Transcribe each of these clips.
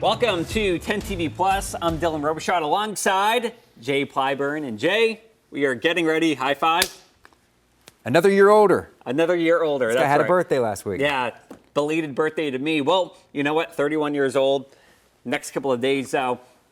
Welcome to 10 TV Plus. I'm Dylan Robichaud alongside Jay Plyburn. And Jay, we are getting ready. High five. Another year older. Another year older. This guy had a birthday last week. Yeah, belated birthday to me. Well, you know what? 31 years old. Next couple of days,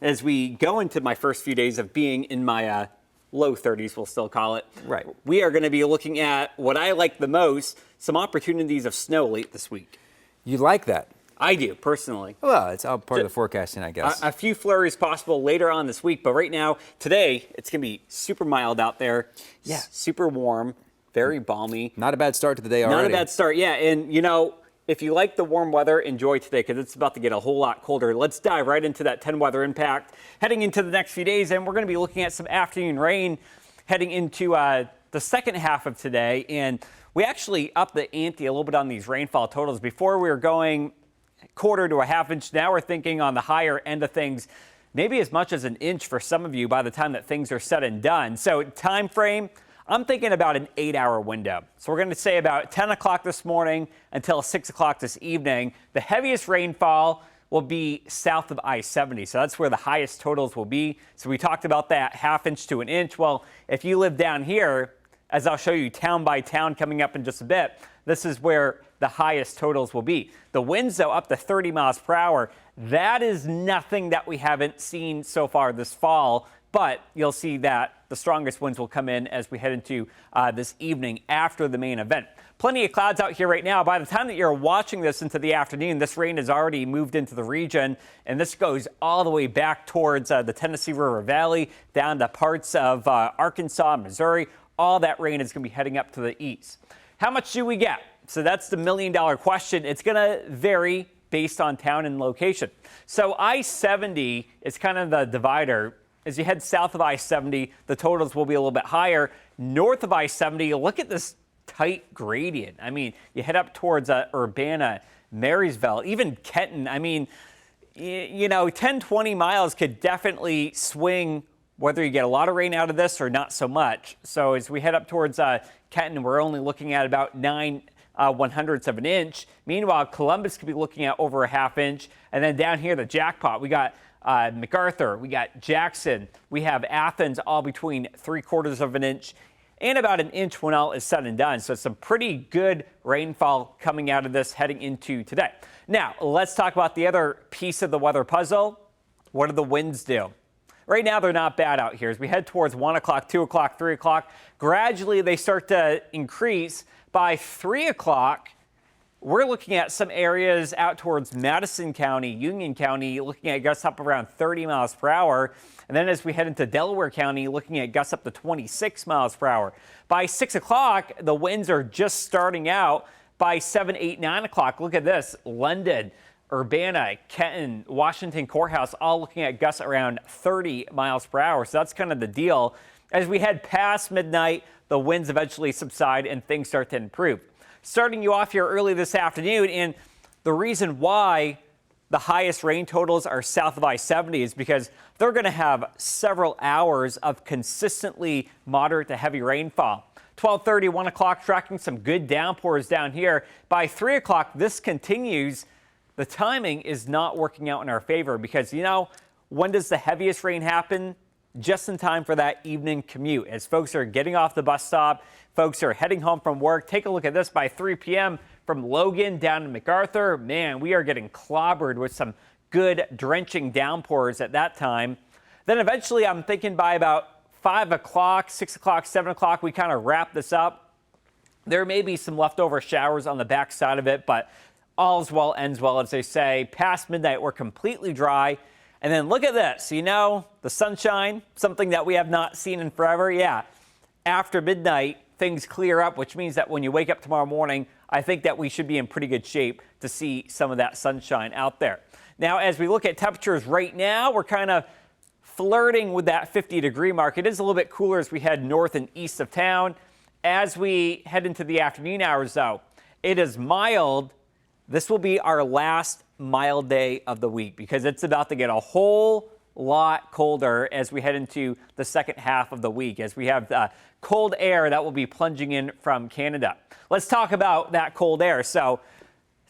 as we go into my first few days of being in my low 30s, we'll still call it. Right. We are going to be looking at what I like the most, some opportunities of snow late this week. You like that? I do, personally. Well, it's all part of the forecasting, I guess. A few flurries possible later on this week, but right now, today, it's going to be super mild out there. Yeah. Super warm, very balmy. Not a bad start to the day already. Not a bad start, yeah. And, you know, if you like the warm weather, enjoy today because it's about to get a whole lot colder. Let's dive right into that 10 weather impact heading into the next few days. And we're going to be looking at some afternoon rain heading into the second half of today. And we actually upped the ante a little bit on these rainfall totals. Before we were going quarter to a half inch. Now we're thinking on the higher end of things, maybe as much as an inch for some of you by the time that things are said and done. So time frame, I'm thinking about an 8-hour window. So we're going to say about 10 o'clock this morning until 6 o'clock this evening. The heaviest rainfall will be south of I-70. So that's where the highest totals will be. So we talked about that half inch to an inch. Well, if you live down here, as I'll show you town by town coming up in just a bit, this is where the highest totals will be. The winds, though, up to 30 miles per hour. That is nothing that we haven't seen so far this fall, but you'll see that the strongest winds will come in as we head into this evening after the main event. Plenty of clouds out here right now. By the time that you're watching this into the afternoon, this rain has already moved into the region, and this goes all the way back towards the Tennessee River Valley, down to parts of Arkansas, Missouri. All that rain is going to be heading up to the east. How much do we get? So that's the million-dollar question. It's going to vary based on town and location. So I-70 is kind of the divider. As you head south of I-70, the totals will be a little bit higher. North of I-70, look at this tight gradient. I mean, you head up towards Urbana, Marysville, even Kenton. I mean, you know, 10, 20 miles could definitely swing whether you get a lot of rain out of this or not so much. So as we head up towards Kenton, we're only looking at about 9/100ths of an inch. Meanwhile, Columbus could be looking at over a half inch. And then down here, the jackpot, we got MacArthur, we got Jackson, we have Athens, all between 3/4 of an inch and about an inch when all is said and done. So some pretty good rainfall coming out of this heading into today. Now, let's talk about the other piece of the weather puzzle. What do the winds do? Right now, they're not bad out here. As we head towards 1 o'clock, 2 o'clock, 3 o'clock, gradually they start to increase. By 3 o'clock, we're looking at some areas out towards Madison County, Union County, looking at gusts up around 30 miles per hour. And then as we head into Delaware County, looking at gusts up to 26 miles per hour. By 6 o'clock, the winds are just starting out. By 7, 8, 9 o'clock, look at this, London, Urbana, Kenton, Washington Courthouse, all looking at gusts around 30 miles per hour. So that's kind of the deal. As we head past midnight, the winds eventually subside and things start to improve. Starting you off here early this afternoon, and the reason why the highest rain totals are south of I-70 is because they're going to have several hours of consistently moderate to heavy rainfall. 12:30, 1 o'clock, tracking some good downpours down here. By 3 o'clock, this continues. The timing is not working out in our favor because, you know, when does the heaviest rain happen? Just in time for that evening commute. As folks are getting off the bus stop, folks are heading home from work. Take a look at this by 3 p.m. from Logan down to MacArthur. Man, we are getting clobbered with some good drenching downpours at that time. Then eventually, I'm thinking by about 5 o'clock, 6 o'clock, 7 o'clock, we kind of wrap this up. There may be some leftover showers on the back side of it, but all's well ends well, as they say. Past midnight, we're completely dry. And then look at this, you know, the sunshine, something that we have not seen in forever. Yeah, after midnight, things clear up, which means that when you wake up tomorrow morning, I think that we should be in pretty good shape to see some of that sunshine out there. Now, as we look at temperatures right now, we're kind of flirting with that 50-degree mark. It is a little bit cooler as we head north and east of town. As we head into the afternoon hours, though, it is mild. This will be our last mild day of the week because it's about to get a whole lot colder as we head into the second half of the week, as we have cold air that will be plunging in from Canada. Let's talk about that cold air. So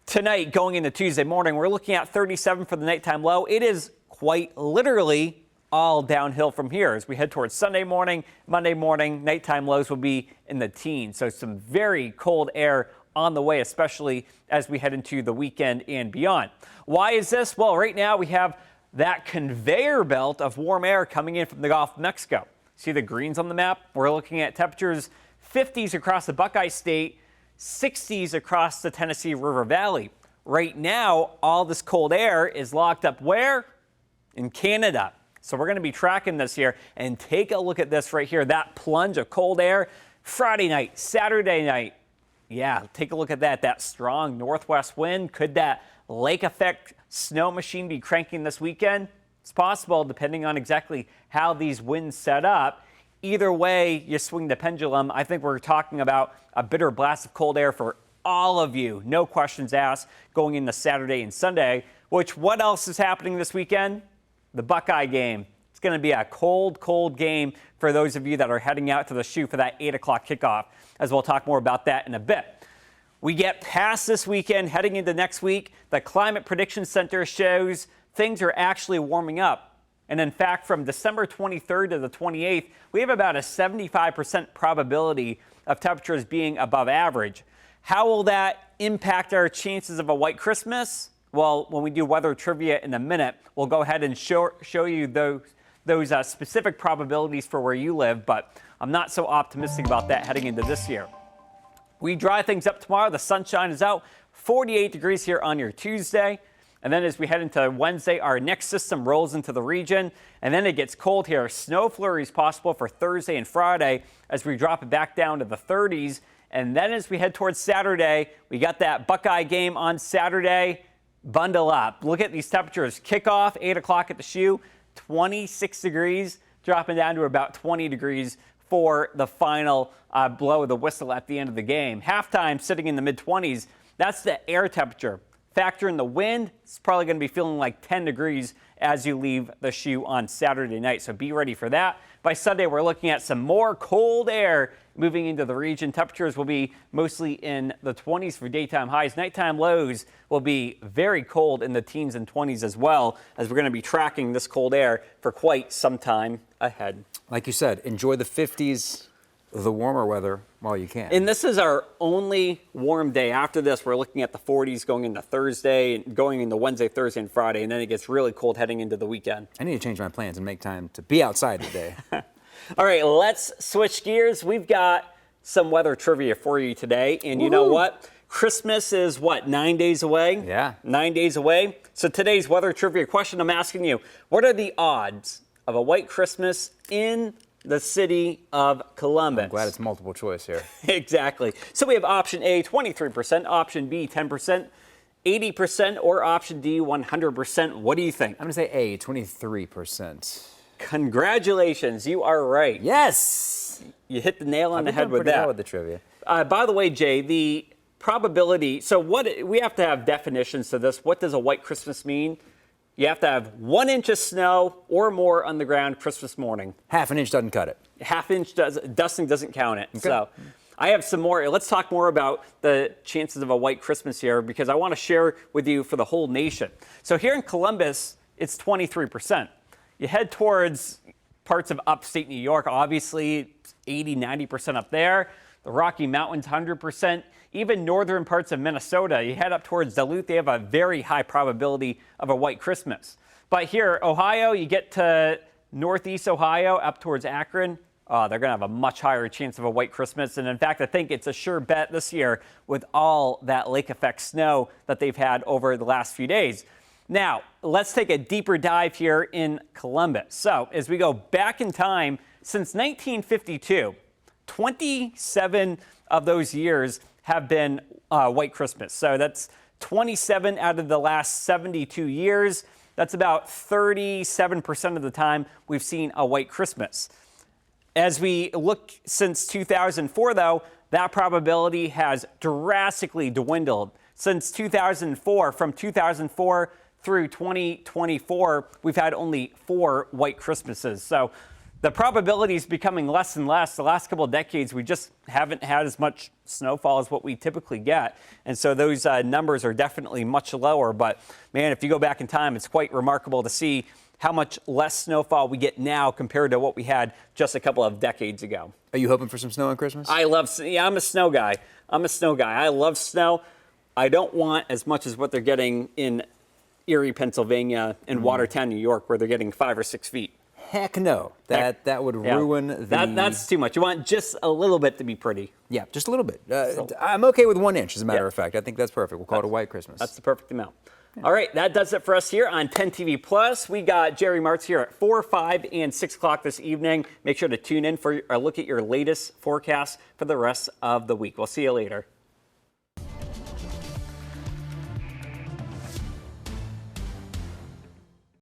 Tonight, going into Tuesday morning, we're looking at 37 for the nighttime low. It is quite literally all downhill from here as we head towards Sunday morning, Monday morning. Nighttime lows will be in the teens. So some very cold air on the way, especially as we head into the weekend and beyond. Why is this? Well, right now we have that conveyor belt of warm air coming in from the Gulf of Mexico. See the greens on the map? We're looking at temperatures 50s across the Buckeye State, 60s across the Tennessee River Valley. Right now, all this cold air is locked up where? In Canada. So we're going to be tracking this here and take a look at this right here. That plunge of cold air Friday night, Saturday night. Yeah, take a look at that. That strong northwest wind. Could that lake effect snow machine be cranking this weekend? It's possible, depending on exactly how these winds set up. Either way, you swing the pendulum. I think we're talking about a bitter blast of cold air for all of you. No questions asked going into Saturday and Sunday, which what else is happening this weekend? The Buckeye game. It's going to be a cold, cold game for those of you that are heading out to the shoe for that 8 o'clock kickoff, as we'll talk more about that in a bit. We get past this weekend, heading into next week. The Climate Prediction Center shows things are actually warming up. And in fact, from December 23rd to the 28th, we have about a 75% probability of temperatures being above average. How will that impact our chances of a white Christmas? Well, when we do weather trivia in a minute, we'll go ahead and show you those specific probabilities for where you live, but I'm not so optimistic about that heading into this year. We dry things up tomorrow. The sunshine is out. 48 degrees here on your Tuesday. And then as we head into Wednesday, our next system rolls into the region, and then it gets cold here. Snow flurries possible for Thursday and Friday as we drop it back down to the 30s. And then as we head towards Saturday, we got that Buckeye game on Saturday. Bundle up. Look at these temperatures. Kickoff, 8 o'clock at the shoe, 26 degrees, dropping down to about 20 degrees for the final blow of the whistle at the end of the game. Halftime sitting in the mid-20s. That's the air temperature. Factor in the wind, it's probably going to be feeling like 10 degrees as you leave the shoe on Saturday night. So be ready for that. By Sunday, we're looking at some more cold air moving into the region. Temperatures will be mostly in the 20s for daytime highs. Nighttime lows will be very cold in the teens and 20s as well, as we're going to be tracking this cold air for quite some time ahead. Like you said, enjoy the 50s, the warmer weather while you can. And this is our only warm day. After this, we're looking at the 40s going into Thursday, going into Wednesday, Thursday, and Friday, and then it gets really cold heading into the weekend. I need to change my plans and make time to be outside today. All right, let's switch gears. We've got some weather trivia for you today, and you know what? Christmas is what, 9 days away? Yeah. 9 days away. So today's weather trivia question, I'm asking you, what are the odds of a white Christmas in the city of Columbus? I'm glad it's multiple choice here. Exactly. So we have option A, 23%, option B, 10%, 80%, or option D, 100%. What do you think? I'm going to say A, 23%. Congratulations, you are right. Yes! You hit the nail on the head with pretty that. well with the trivia. By the way, Jay, the probability, so what we have to have definitions to this. What does a white Christmas mean? You have to have 1 inch of snow or more on the ground Christmas morning. Half an inch doesn't cut it. Half inch dusting doesn't count it. Okay. So I have some more. Let's talk more about the chances of a white Christmas here, because I want to share with you for the whole nation. So here in Columbus, it's 23%. You head towards parts of upstate New York, obviously 80, 90% up there. The Rocky Mountains, 100%. Even northern parts of Minnesota, you head up towards Duluth, they have a very high probability of a white Christmas. But here, Ohio, you get to northeast Ohio, up towards Akron, they're going to have a much higher chance of a white Christmas. And in fact, I think it's a sure bet this year with all that lake effect snow that they've had over the last few days. Now, let's take a deeper dive here in Columbus. So as we go back in time, since 1952, 27 of those years have been white Christmas. So that's 27 out of the last 72 years. That's about 37% of the time we've seen a white Christmas. As we look since 2004, though, that probability has drastically dwindled. Since 2004, from 2004 through 2024, we've had only 4 white Christmases. So The probability is becoming less and less. The last couple of decades, we just haven't had as much snowfall as what we typically get. And so those numbers are definitely much lower. But, man, if you go back in time, it's quite remarkable to see how much less snowfall we get now compared to what we had just a couple of decades ago. Are you hoping for some snow on Christmas? I'm a snow guy. I love snow. I don't want as much as what they're getting in Erie, Pennsylvania, and Watertown, New York, where they're getting 5 or 6 feet. Heck no. That would ruin the... That's too much. You want just a little bit to be pretty. Yeah, just a little bit. I'm okay with 1 inch, as a matter of fact. I think that's perfect. We'll call it a white Christmas. That's the perfect amount. Yeah. All right, that does it for us here on 10 TV Plus. We got Jerry Martz here at 4, 5, and 6 o'clock this evening. Make sure to tune in for a look at your latest forecast for the rest of the week. We'll see you later.